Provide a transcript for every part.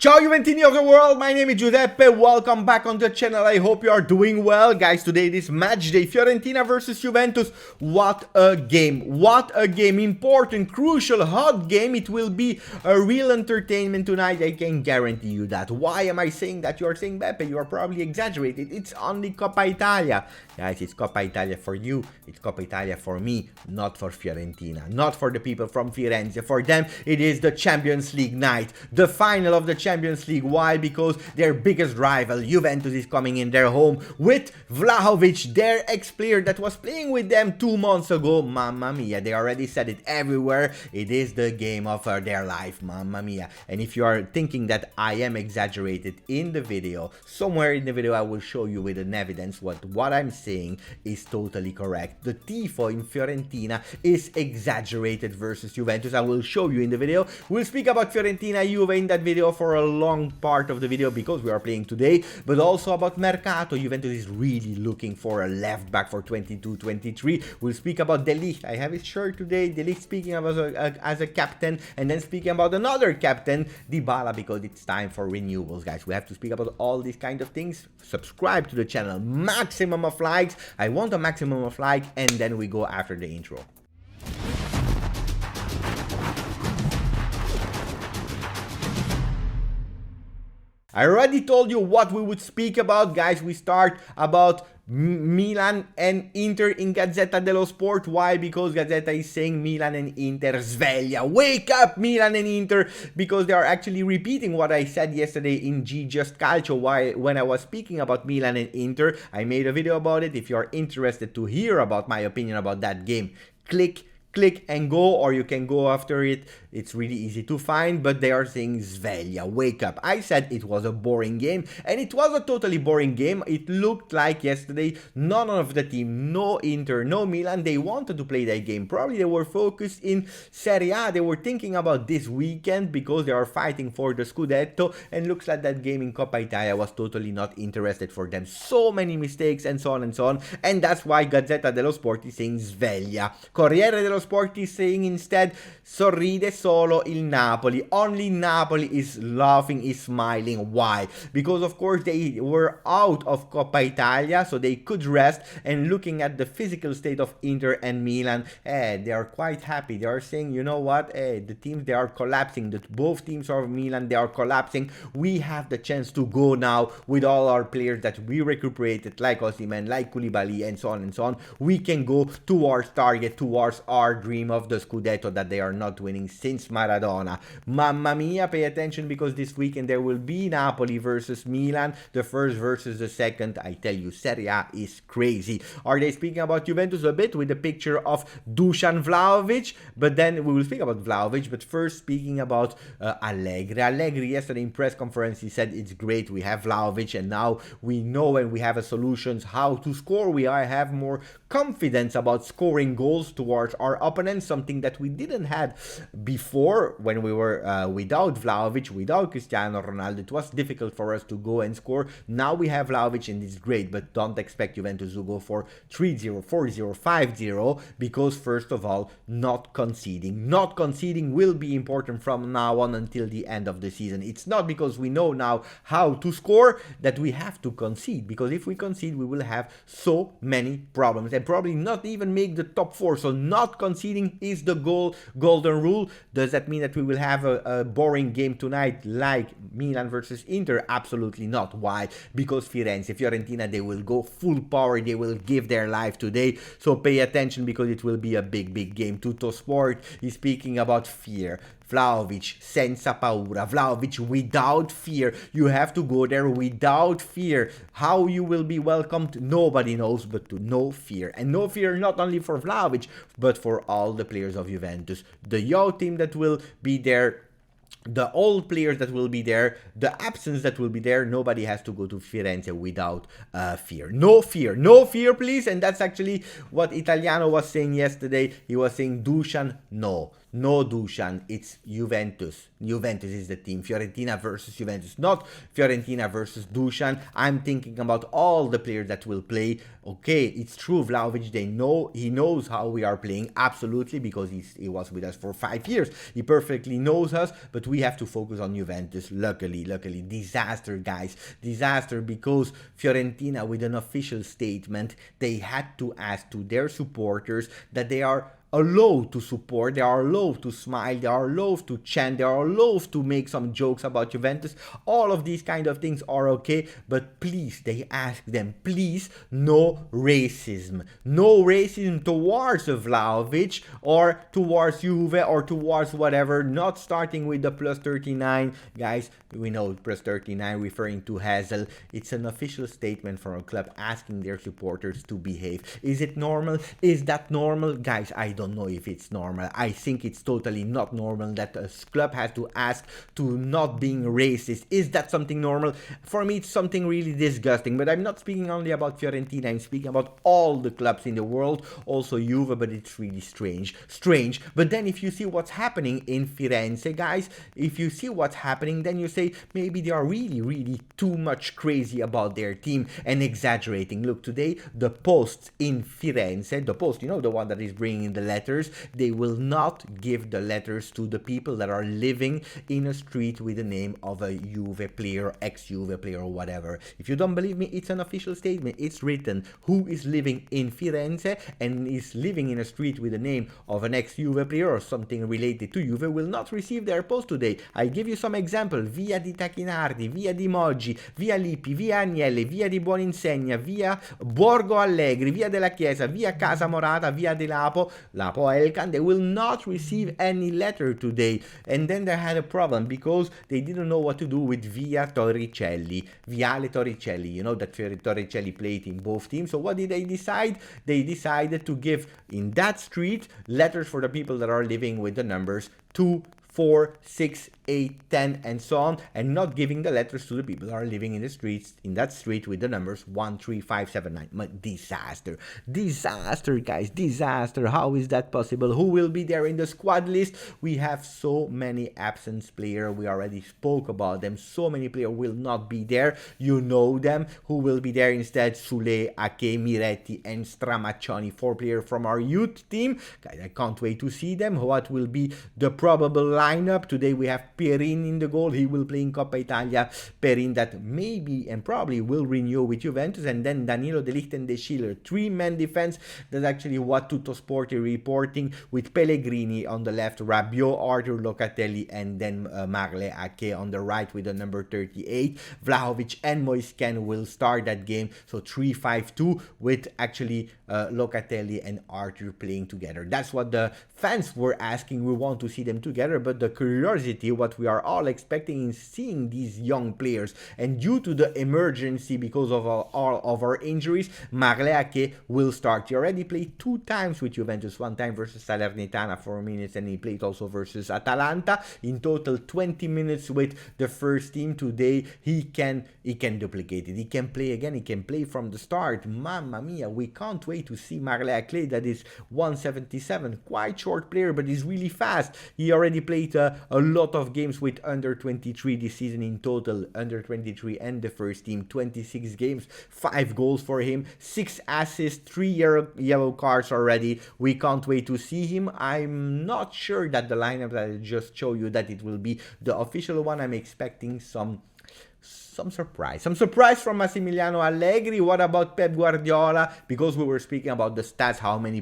Ciao Juventini of the world, my name is Giuseppe, welcome back on the channel, I hope you are doing well. Guys, today it is match day, Fiorentina versus Juventus. What a game, important, crucial, hot game. It will be a real entertainment tonight, I can guarantee you that. Why am I saying that? You are saying, Beppe, you are probably exaggerated. It's only Coppa Italia. Guys, it's Coppa Italia for you, it's Coppa Italia for me, not for Fiorentina, not for the people from Firenze. For them, it is the Champions League night, the final of the Champions League. Why? Because their biggest rival, Juventus, is coming in their home with Vlahovic, their ex-player that was playing with them 2 months ago. Mamma mia, they already said it everywhere. It is the game of their life, mamma mia. And if you are thinking that I am exaggerated in the video, somewhere in the video I will show you with an evidence what I'm saying is totally correct. The tifo in Fiorentina is exaggerated versus Juventus. I will show you in the video. We'll speak about Fiorentina Juve in that video for a long part of the video because we are playing today, but also about Mercato. Juventus is really looking for a left back for 22-23. We'll speak about Ligt. I have his shirt today. Ligt speaking of as a captain, and then speaking about another captain, Dybala, because it's time for renewals, guys. We have to speak about all these kind of things. Subscribe to the channel. Maximum of likes. I want a maximum of likes, and then we go after the intro. I already told you what we would speak about, guys. We start about Milan and Inter in Gazzetta dello Sport. Why? Because Gazzetta is saying Milan and Inter sveglia. Wake up, Milan and Inter, because they are actually repeating what I said yesterday in GJustjuve. When I was speaking about Milan and Inter, I made a video about it. If you are interested to hear about my opinion about that game, click and go, or you can go after it. It's really easy to find, but they are saying sveglia, wake up. I said it was a boring game, and it was a totally boring game. It looked like yesterday none of the team, no Inter, no Milan, they wanted to play that game. Probably they were focused in Serie A. They were thinking about this weekend because they are fighting for the Scudetto, and looks like that game in Coppa Italia was totally not interested for them. So many mistakes and so on and so on, and that's why Gazzetta dello Sport is saying sveglia. Corriere dello Sport is saying instead sorride solo il Napoli. Only Napoli is laughing, is smiling. Why? Because of course they were out of Coppa Italia, so they could rest, and looking at the physical state of Inter and Milan, they are quite happy. They are saying, you know what, the teams, they are collapsing. Both teams of Milan, they are collapsing. We have the chance to go now with all our players that we recuperated, like Osimhen, like Koulibaly, and so on and so on. We can go towards target, towards our dream of the Scudetto that they are not winning since Maradona. Mamma mia, pay attention, because this weekend there will be Napoli versus Milan, the first versus the second. I tell you, Serie A is crazy. Are they speaking about Juventus a bit with the picture of Dusan Vlahovic? But then we will speak about Vlahovic, but first speaking about Allegri. Allegri yesterday in press conference, he said it's great, we have Vlahovic, and now we know and we have a solutions how to score. We have more confidence about scoring goals towards our opponents, something that we didn't have before when we were without Vlahovic, without Cristiano Ronaldo. It was difficult for us to go and score. Now we have Vlahovic, and it's great, but don't expect Juventus to go for 3-0, 4-0, 5-0, because first of all, not conceding. Not conceding will be important from now on until the end of the season. It's not because we know now how to score that we have to concede, because if we concede, we will have so many problems and probably not even make the top 4. So not conceding is the golden rule. Does that mean that we will have a boring game tonight like Milan versus Inter? Absolutely not. Why? Because Fiorentina, they will go full power. They will give their life today. So pay attention, because it will be a big game. Tutto Sport is speaking about fear. Vlahovic, senza paura. Vlahovic, without fear. You have to go there without fear. How you will be welcomed, nobody knows, but to no fear. And no fear not only for Vlahovic, but for all the players of Juventus. The young team that will be there, the old players that will be there, the absence that will be there. Nobody has to go to Firenze without fear. No fear, please. And that's actually what Italiano was saying yesterday. He was saying, Dusan, no. No, Dusan, it's Juventus. Juventus is the team. Fiorentina versus Juventus, not Fiorentina versus Dusan. I'm thinking about all the players that will play. Okay, it's true, Vlahovic, he knows how we are playing, absolutely, because he was with us for 5 years. He perfectly knows us, but we have to focus on Juventus. Luckily, disaster, guys. Disaster, because Fiorentina, with an official statement, they had to ask to their supporters that they are allowed to support, they are allowed to smile, they are allowed to chant, they are allowed to make some jokes about Juventus. All of these kind of things are okay, but please, they ask them, please, no racism. No racism towards Vlahovic or towards Juve or towards whatever, not starting with the plus 39. Guys, we know plus 39 referring to Hazel. It's an official statement from a club asking their supporters to behave. Is it normal? Is that normal? Guys, I don't know if it's normal. I think it's totally not normal that a club has to ask to not being racist. Is that something normal? For me, it's something really disgusting. But I'm not speaking only about Fiorentina. I'm speaking about all the clubs in the world, also Juve, but it's really strange. But then if you see what's happening in Firenze, guys, if you see what's happening, then you say maybe they are really too much crazy about their team and exaggerating. Look, today, the posts in Firenze, the post, you know, the one that is bringing the letters, they will not give the letters to the people that are living in a street with the name of a Juve player, ex-Juve player, or whatever. If you don't believe me, it's an official statement. It's written who is living in Firenze and is living in a street with the name of an ex-Juve player or something related to Juve will not receive their post today. I give you some example: via di Tacchinardi, via di Moggi, via Lippi, via Agnelli, via di Buoninsegna, via Borgo Allegri, via della Chiesa, via Casa Morata, via di Lapo Elkan. They will not receive any letter today. And then they had a problem because they didn't know what to do with Via Torricelli, Viale Torricelli. You know that Torricelli played in both teams. So what did they decide? They decided to give in that street letters for the people that are living with the numbers 2, 4, 6, 8, 10, and so on, and not giving the letters to the people that are living in the streets, in that street with the numbers 1, 3, 5, 7, 9. Disaster, guys, disaster. How is that possible? Who will be there in the squad list? We have so many absent players. We already spoke about them. So many players will not be there. You know them. Who will be there instead? Sule, Aké, Miretti, and Stramaccioni, 4 players from our youth team. Guys, I can't wait to see them. What will be the probable lineup? Today we have Perin in the goal. He will play in Coppa Italia. Perin that maybe and probably will renew with Juventus. And then Danilo, De Ligt, and De Schiller. 3-man defense. That's actually what Tuttosport is reporting, with Pellegrini on the left, Rabiot, Arthur Locatelli, and then Marley Aké on the right with the number 38. Vlahovic and Moisken will start that game. So 3-5-2 with actually Locatelli and Arthur playing together. That's what the fans were asking. We want to see them together, but the curiosity, what we are all expecting, is seeing these young players. And due to the emergency, because of all of our injuries, Marley Aké will start. He already played 2 times with Juventus, 1 time versus Salernitana, 4 minutes, and he played also versus Atalanta. In total, 20 minutes with the first team. Today, he can duplicate it. He can play again. He can play from the start. Mamma mia, we can't wait to see Marley Aké. That is 177, quite short player, but he's really fast. He already played a lot of games with under 23 this season in total. Under 23 and the first team, 26 games, 5 goals for him, 6 assists, 3 yellow cards already. We can't wait to see him. I'm not sure that the lineup that I just showed you, that it will be the official one. I'm expecting some surprise. Some surprise from Massimiliano Allegri. What about Pep Guardiola? Because we were speaking about the stats, how many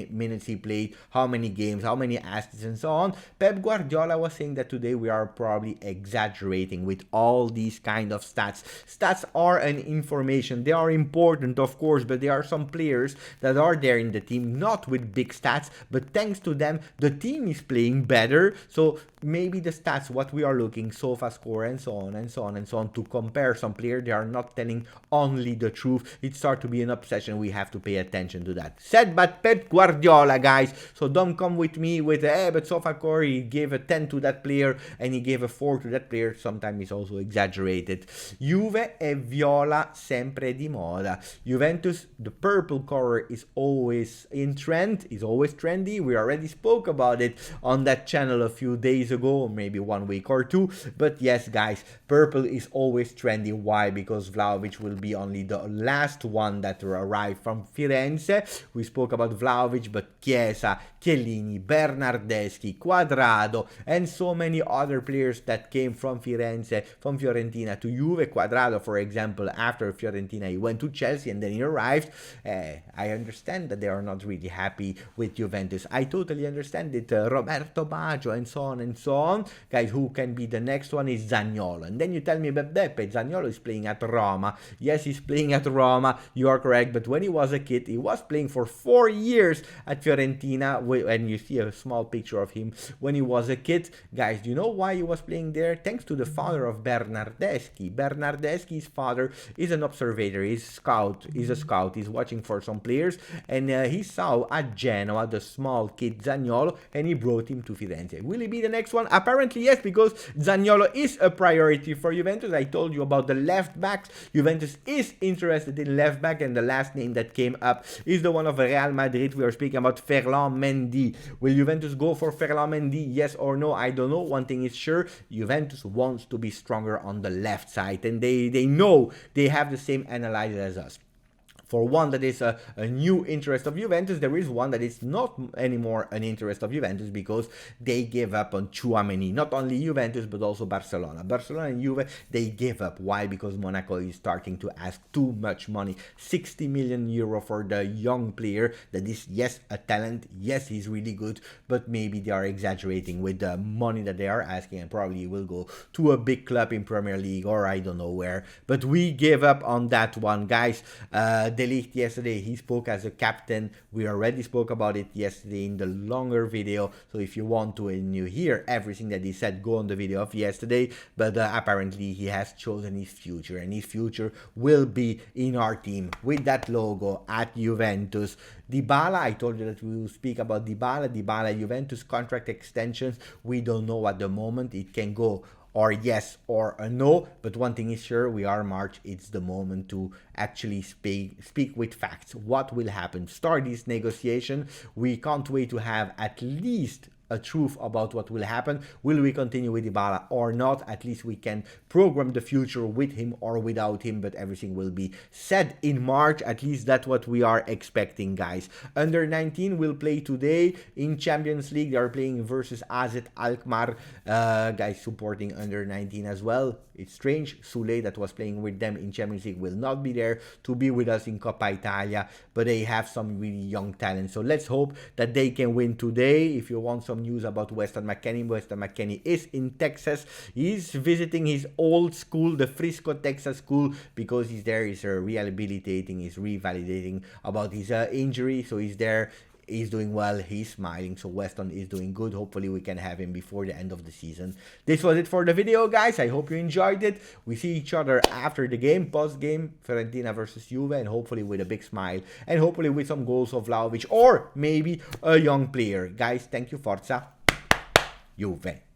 minutes he played, how many games, how many assists, and so on. Pep Guardiola was saying that today we are probably exaggerating with all these kind of stats. Stats are an information. They are important, of course, but there are some players that are there in the team, not with big stats, but thanks to them, the team is playing better. So maybe the stats, what we are looking, SOFA score, and so on and so on and and so on to compare some players. They are not telling only the truth. It starts to be an obsession. We have to pay attention to that. Said by Pep Guardiola, guys. So don't come with me with, but Sofakor, he gave a 10 to that player and he gave a 4 to that player. Sometimes it's also exaggerated. Juve e viola sempre di moda. Juventus, the purple color is always in trend, is always trendy. We already spoke about it on that channel a few days ago, maybe 1 week or two. But yes, guys, purple is always trendy. Why? Because Vlahovic will be only the last one that arrived from Firenze. We spoke about Vlahovic, but Chiesa, Chiellini, Bernardeschi, Quadrado, and so many other players that came from Firenze, from Fiorentina to Juve. Quadrado, for example, after Fiorentina, he went to Chelsea and then he arrived. I understand that they are not really happy with Juventus. I totally understand it. Roberto Baggio and so on and so on. Guys, who can be the next one is Zaniolo. And then you tell me, Beppe, Zaniolo is playing at Roma. Yes, he's playing at Roma. You are correct. But when he was a kid, he was playing for 4 years at Fiorentina. And you see a small picture of him when he was a kid. Guys, do you know why he was playing there? Thanks to the father of Bernardeschi. Bernardeschi's father is an observator. He's a scout. He's watching for some players. And he saw at Genoa the small kid Zaniolo and he brought him to Firenze. Will he be the next one? Apparently yes, because Zaniolo is a priority for Juventus. I told you about the left backs. Juventus is interested in left back, and the last name that came up is the one of Real Madrid. We are speaking about Ferland Mendy. Will Juventus go for Ferland Mendy? Yes or no? I don't know. One thing is sure, Juventus wants to be stronger on the left side, and they know they have the same analysis as us. For one that is a new interest of Juventus, there is one that is not anymore an interest of Juventus because they gave up on Tchouaméni. Not only Juventus, but also Barcelona. Barcelona and Juve, they gave up. Why? Because Monaco is starting to ask too much money. 60 million euro for the young player that is, yes, a talent. Yes, he's really good, but maybe they are exaggerating with the money that they are asking, and probably will go to a big club in Premier League or I don't know where. But we gave up on that one, guys. Ligt yesterday, he spoke as a captain. We already spoke about it yesterday in the longer video, so if you want to and you hear everything that he said, go on the video of yesterday. But apparently he has chosen his future, and his future will be in our team with that logo at Juventus. Dybala, I told you that we will speak about Dybala. Juventus contract extensions, we don't know at the moment. It can go or yes or a no, but one thing is sure, we are March. It's the moment to actually speak with facts. What will happen? Start this negotiation. We can't wait to have at least a truth about what will happen. Will we continue with Dybala or not? At least we can program the future with him or without him, but everything will be said in March. At least that's what we are expecting, guys. Under 19 will play today in Champions League. They are playing versus AZ Alkmaar. Guys supporting under 19 as well. It's strange. Sule, that was playing with them in Champions League, will not be there to be with us in Coppa Italia, but they have some really young talent. So let's hope that they can win today. If you want some news about Weston McKennie is in Texas. He's visiting his old school, the Frisco, Texas school, because he's there. He's rehabilitating, he's revalidating about his injury. So he's there. He's doing well, he's smiling, so Weston is doing good. Hopefully we can have him before the end of the season. This was it for the video, guys. I hope you enjoyed it. We see each other after the game, post-game, Fiorentina versus Juve, and hopefully with a big smile, and hopefully with some goals of Vlahovic, or maybe a young player. Guys, thank you, Forza Juve.